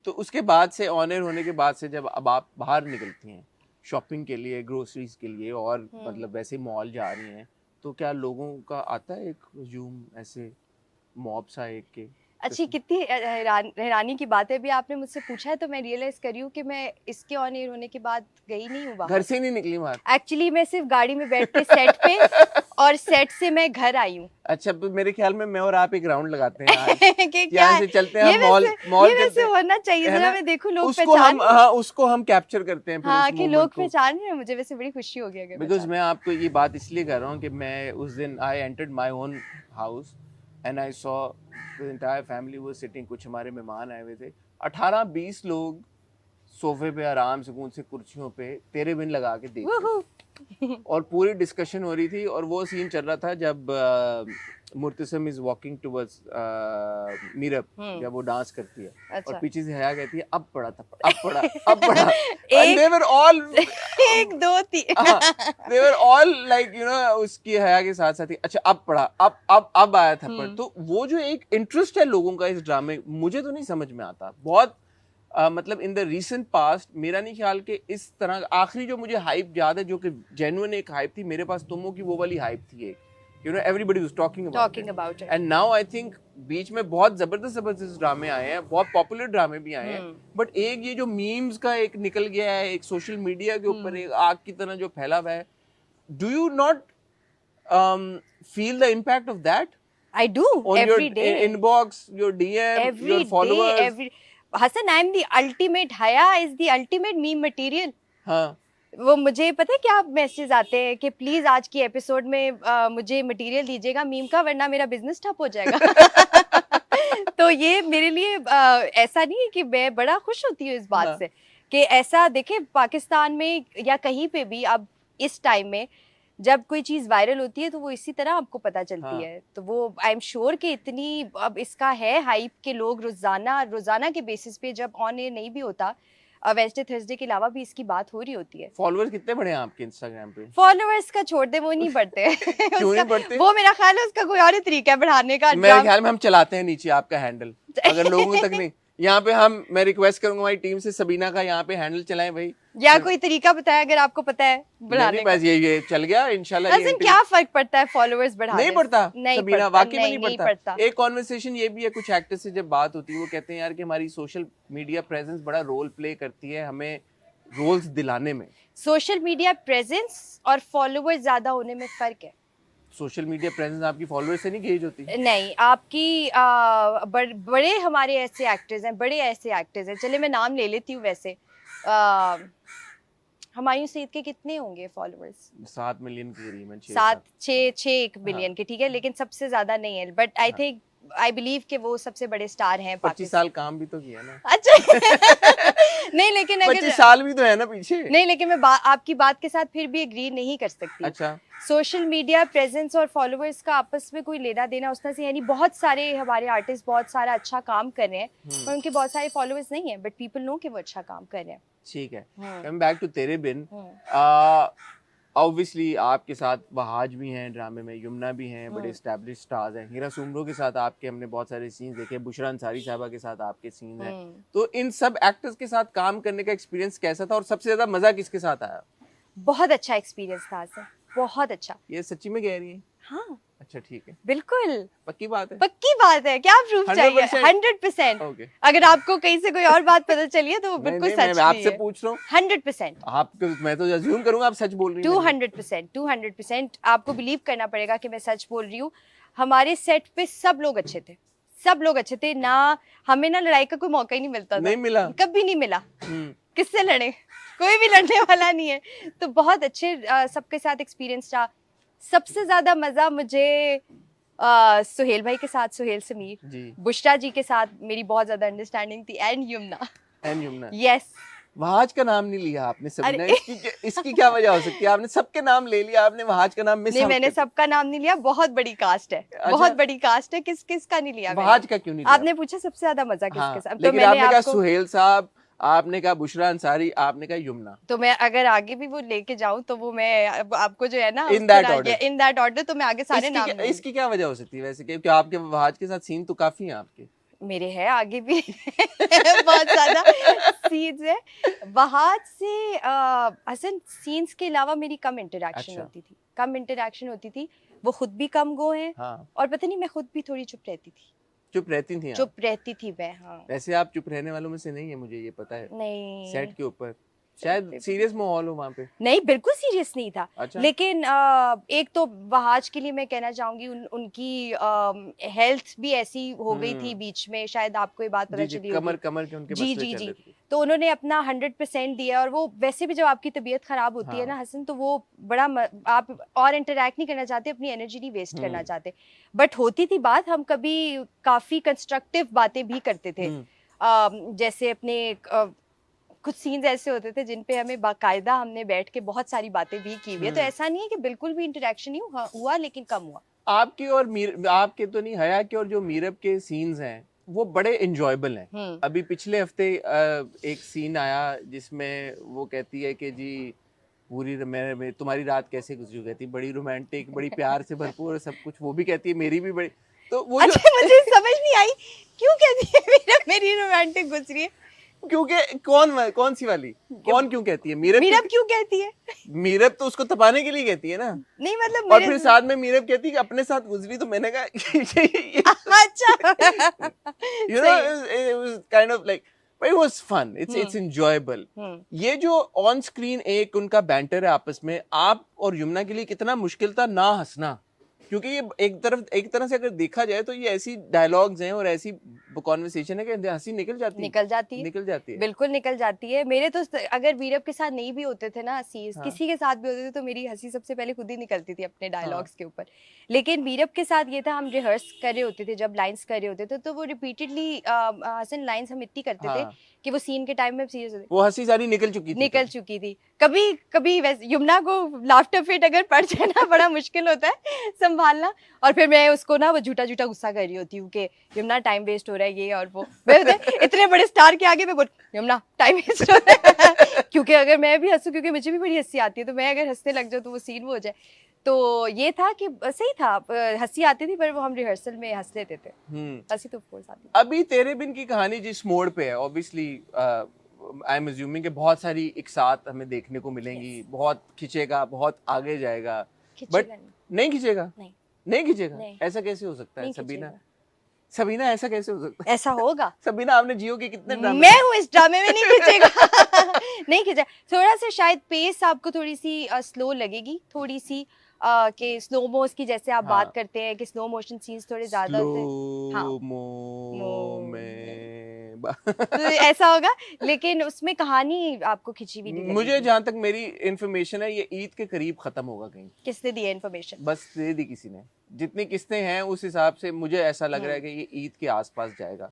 तो उसके बाद से ऑन एयर होने के बाद से जब अब आप बाहर निकलती हैं शॉपिंग के लिए, ग्रोसरीज के लिए और मतलब वैसे मॉल जा रही हैं, तो क्या लोगों का आता है एक हुजूम ऐसे मॉब सा एक के अच्छी कितनी हैरानी की बात है, अभी आपने मुझसे पूछा है तो मैं रियलाइज कर रही हूँ कि मैं इसके ऑन एयर होने के बाद गई नहीं हूँ घर बाहर। से नहीं निकली बाहर? एक्चुअली मैं सिर्फ गाड़ी में बैठ के सेट पे और सेट से मैं घर आई हूँ। अच्छा, तो मेरे ख्याल में मैं और आप एक राउंड लगाते हैं आज कि क्या यहाँ है? से चलते हैं ये हम मॉल ये चलते वैसे हैं, होना चाहिए, है जरा ना? मैं देखूं लोग उसको पहचान हम, हाँ उसको हम कैप्चर करते हैं फिर हाँ उस कि मोमेंट लोग को। पहचान रहे हैं मुझे, वैसे बड़ी खुशी होगी अगर बिकॉज पहचान। मैं आपको ये बात इसलिए कर रहा हूँ कि मैं उस दिन I entered my own house and I saw the entire family was sitting. कुछ हमारे मेहमान आए हुए थे, 18-20 लोग सोफे पे आराम सुकून से कुर्सियों पे तेरे बिन लगा के देख रहे थे और पूरी डिस्कशन हो रही थी। और वो सीन चल रहा था जब मुर्तसम इज वॉकिंग टुवर्ड्स मीरब, जब वो डांस करती है और अच्छा। पीछे से हया कहती है अब पड़ा था, अब पड़ा, अब पड़ा एंड एक दे वर ऑल एक दो तीन they were all like you know उसकी हया के साथ साथ ही अच्छा अब पढ़ा, अब आया थप्पड़। तो वो जो एक इंटरेस्ट है लोगों का इस ड्रामे, मुझे तो नहीं समझ में आता बहुत। मतलब इन द रीसेंट पास्ट मेरा नहीं ख्याल कि इस तरह आखिरी जो मुझे हाइप याद है जो कि जेन्युइन एक हाइप थी मेरे पास, तुमो की वो वाली हाइप थी एक, you know everybody was talking about it. And now I think बीच में बहुत जबरदस्त ड्रामे आए हैं, बहुत पॉपुलर ड्रामे भी आए हैं, बट एक ये जो मीम्स का एक निकल गया है, एक सोशल मीडिया के ऊपर एक आग की तरह जो फैला हुआ है, do you not feel the impact of that I do on every your day. inbox, your DM, Every your followers? day, Hassan, I am the ultimate, Haya is the ultimate meme material. हाँ, वो मुझे पता है क्या message आते हैं कि please आज की एपिसोड में मुझे मटेरियल दीजिएगा मीम का, वरना मेरा बिजनेस ठप हो जाएगा। तो ये मेरे लिए ऐसा नहीं है कि मैं बड़ा खुश होती हूँ इस बात हाँ. से कि ऐसा देखे पाकिस्तान में या कहीं पे भी अब इस टाइम में जब कोई चीज वायरल होती है तो वो इसी तरह आपको पता चलती हाँ. है। तो वो आई एम श्योर कि इतनी अब इसका है हाइप के लोग रोजाना के बेसिस पे जब ऑन एयर नहीं भी होता, वेडनेसडे थर्सडे के अलावा भी इसकी बात हो रही होती है। फॉलोअर्स कितने बढ़े हैं आपके इंस्टाग्राम पे? फॉलोअर्स का छोड़ दे, वो नहीं बढ़ते। क्यों नहीं बढ़ते? वो मेरा ख्याल है उसका कोई और ही तरीका है बढ़ाने का। मेरे ख्याल में हम चलाते हैं नीचे आपका हैंडल, अगर लोगों तक नहीं। यहाँ पे मैं रिक्वेस्ट करूंगा हमारी टीम से, सबीना का यहाँ पे हैंडल चलाएं भाई, या कोई तरीका बताया अगर आपको पता है बढ़ाने का। बस ये चल गया इंशाल्लाह। लेकिन क्या फर्क पड़ता है फॉलोअर्स बढ़ाने नहीं पड़ता सबीना, वाकई में नहीं पड़ता। एक कॉन्वर्सेशन ये भी है, कुछ एक्टर से जब बात होती है वो कहते हैं यार कि हमारी सोशल मीडिया प्रेजेंस बड़ा रोल प्ले करती है हमें रोल्स दिलाने में। सोशल मीडिया प्रेजेंस और फॉलोअर्स ज्यादा होने में फर्क है। सोशल मीडिया प्रेजेंस आपकी फॉलोअर्स से नहीं गेज होती? नहीं, आपकी बड़े हमारे ऐसे एक्टर्स हैं, चले मैं नाम ले लेती हूँ। वैसे हुमायूं सईद के कितने होंगे फॉलोअर्स? 7 मिलियन के करीबन, 6 बिलियन के, ठीक है, लेकिन सबसे ज्यादा नहीं है। But I think I believe कि वो सबसे बड़े स्टार हैं। 25 साल काम भी तो किया ना। अच्छा। नहीं लेकिन अगर 25 साल भी तो है ना पीछे। नहीं, लेकिन मैं आपकी बात के साथ फिर भी एग्री नहीं कर सकती। अच्छा, सोशल मीडिया प्रेजेंस और फॉलोअर्स का आपस में कोई लेना देना उसमें से, यानी बहुत सारे हमारे आर्टिस्ट बहुत सारा अच्छा काम कर रहे हैं पर उनके बहुत सारे फॉलोअर्स नहीं है, बट पीपल नो कि वो अच्छा काम कर रहे हैं। ठीक है, कमिंग बैक टू तेरे बिन, ऑब्वियसली आपके साथ वहाज भी हैं ड्रामे में, यमुना भी हैं, बड़े एस्टैब्लिश स्टार्स हैं, हीरा सुमरो के साथ आपके हमने बहुत सारे सीन्स देखे, बुशरा अंसारी साहबा के साथ आपके सीन हैं। तो इन सब एक्टर्स के साथ काम करने का एक्सपीरियंस कैसा था और सबसे ज्यादा मजा किसके साथ आया? बहुत अच्छा एक्सपीरियंस था सर, बहुत अच्छा। ये सच्ची में कह रही है? हाँ अच्छा ठीक है, बिल्कुल पक्की बात है? पक्की बात है, क्या प्रूफ चाहिए? 100%। ओके, अगर आपको कहीं से कोई और बात पता चली है तो वो बिल्कुल सच मैं आपसे पूछ रहा हूँ। 100%। आपको मैं तो अज्यूम करूंगा आप सच बोल रही हैं। 200% आपको बिलीव करना पड़ेगा कि मैं सच बोल रही हूँ। हमारे सेट पे सब लोग अच्छे थे ना, हमें ना लड़ाई का कोई मौका ही नहीं मिलता था। नहीं मिला, कभी नहीं मिला। किससे लड़े? कोई भी लड़ने वाला नहीं है। तो बहुत अच्छे सबके साथ एक्सपीरियंस था। सबसे ज्यादा मजा मुझे सुहेल भाई के साथ, सुहेल समीर, बुशरा जी के साथ मेरी बहुत ज्यादा अंडरस्टैंडिंग थी, एंड यमुना। यस, वहाज का नाम नहीं लिया आपने सबने, इसकी क्या वजह हो सकती है? आपने सबके नाम ले लिया, आपने वहाज का नाम मिस नहीं, मैंने सबका नाम नहीं लिया, बहुत बड़ी कास्ट है। अच्छा? बहुत बड़ी कास्ट है, किस का नहीं लिया? वहाज का क्यों नहीं लिया? आपने पूछा सबसे ज्यादा मजा किसके साथ, तो मैंने आपने कहा सुहेल साहब, आपने कहा बुशरा अंसारी, आपने कहा यमुना। तो मैं अगर आगे भी वो लेके जाऊं तो वो मैं आपको जो है ना इन दैट ऑर्डर तो मैं आगे सारे नाम। इसकी क्या वजह हो सकती है वैसे, क्योंकि आपके वहाज के साथ सीन तो काफी हैं आपके? मेरे है आगे भी बहुत ज्यादा सीन्स है। वहां से हसन सीन्स के अलावा मेरी कम इंटरेक्शन अच्छा। होती थी, कम इंटरेक्शन होती थी। वो खुद भी कम गो हैं हाँ, और पता नहीं मैं खुद भी थोड़ी चुप रहती थी, चुप रहती थी आप? चुप रहती थी मैं। हाँ वैसे आप चुप रहने वालों में से नहीं है, मुझे ये पता है। नहीं सेट के ऊपर शायद सीरियस माहौल हो वहाँ पे। नहीं, बिल्कुल सीरियस नहीं था। अच्छा। लेकिन एक तो वहाज के लिए मैं कहना चाहूंगी उनकी हेल्थ भी ऐसी हो गई थी बीच में, शायद आपको ये बात पता जी जी, चली कमर होगी। कमर के उनके जी मसले जी चल जी, रहे थे। तो उन्होंने अपना 100% दिया। और वो वैसे भी जब आपकी तबीयत खराब होती है हाँ। ना हसन, तो वो बड़ा आप और इंटरेक्ट नहीं करना चाहते, अपनी एनर्जी नहीं वेस्ट करना चाहते। बट होती थी बात, हम कभी काफी कंस्ट्रक्टिव बातें भी करते थे। जैसे अपने कुछ सीन्स ऐसे होते थे जिन पे हमें बाकायदा हमने बैठ के बहुत सारी बातें भी की हुई है। तो ऐसा नहीं है कि बिल्कुल भी इंटरेक्शन नहीं हुआ, लेकिन कम हुआ। आपकी और आपके तो नहीं, हया के और जो मीरब के सीन्स हैं वो बड़े इंजॉयबल हैं। अभी पिछले हफ्ते एक सीन आया जिसमें वो कहती है कि जी पूरी मैं तुम्हारी रात कैसे गुजरी, कहती बड़ी रोमांटिक, बड़ी प्यार से भरपूर सब कुछ, वो भी कहती है मेरी भी बड़ी। तो वो जो अच्छा, मुझे समझ नहीं आई क्यों कहती है मेरी रोमांटिक गुजरी है। क्योंकि कौन सी वाली, कौन क्यों कहती है? मीरब मीरब क्यों कहती है? मीरब तो उसको तपाने के लिए कहती है ना। नहीं मतलब और मेरे फिर साथ में मीरब कहती है कि अपने साथ गुजरी, तो मैंने कहा अच्छा you know it was kind of like, but it was fun, it's enjoyable. ये जो ऑन स्क्रीन एक उनका बैंटर है आपस में, आप और यमुना के लिए कितना मुश्किल था ना हंसना, क्योंकि ये एक तरह से अगर देखा जाए तो ये ऐसी डायलॉग्स हैं और ऐसी कॉन्वर्सेशन है कि हंसी निकल जाती है। बिल्कुल निकल जाती है। मेरे तो अगर मीरब के साथ नहीं भी होते थे ना सीन्स, हाँ। किसी के साथ भी होते थे, तो मेरी हंसी सबसे पहले खुद ही निकलती थी अपने डायलॉग्स के ऊपर। लेकिन मीरब के साथ ये था, हम रिहर्स कर रहे होते थे, जब लाइंस कर रहे होते थे तो वो रिपीटेडली हसन लाइंस हम इतनी करते थे कि वो सीन के टाइम में सीरियस होते, वो हंसी सारी निकल चुकी थी। कभी कभी वैसे यमुना को लाफ्टर फिट अगर पड़ जाए ना, बड़ा मुश्किल होता है संभालना। और फिर मैं उसको ना वो झूठा झूठा गुस्सा कर रही होती हूँ कि यमुना टाइम वेस्ट हो रहा है ये और वो। मैं इतने बड़े स्टार के आगे मैं बोल, यमुना टाइम वेस्ट हो रहा है क्योंकि अगर मैं भी हंसूं, क्योंकि मुझे भी बड़ी हंसी आती है, तो मैं अगर हंसने लग जाऊँ तो वो सीन वो हो जाए। तो ये था कि सही था, हंसी आती थी, पर वो हम रिहर्सल में हंस लेते थे। हंसी तो ऑफ कोर्स आती। अभी तेरे बिन की कहानी जिस मोड़ पे है, ऑब्वियसली आई एम अज्यूमिंग कि बहुत सारी एक साथ हमें देखने को मिलेंगी। बहुत खिंचेगा, बहुत आगे जाएगा, बट नहीं खिंचेगा। नहीं खिंचेगा, ऐसा कैसे हो सकता है? सबीना ऐसा कैसे हो सकता है? ऐसा होगा सबीना, आपने जियो के कितने ड्रामे, मैं हूँ इस ड्रामे में, नहीं खींचेगा नहीं खींचा। थोड़ा सा शायद पेस आपको थोड़ी सी स्लो लगेगी, थोड़ी सी कि स्लो मोस की, जैसे आप बात करते हैं कि स्लो मोशन सीन्स थोड़े ज्यादा होते हैं। हाँ, तो ऐसा होगा, लेकिन उसमें कहानी आपको खिंची भी नहीं। मुझे जहाँ तक मेरी इन्फॉर्मेशन है, ये ईद के करीब खत्म होगा कहीं। किसने दी इन्फॉर्मेशन? बस दे दी किसी ने। जितनी किस्तें हैं उस हिसाब से मुझे ऐसा लग रहा है कि ये ईद के आसपास जाएगा।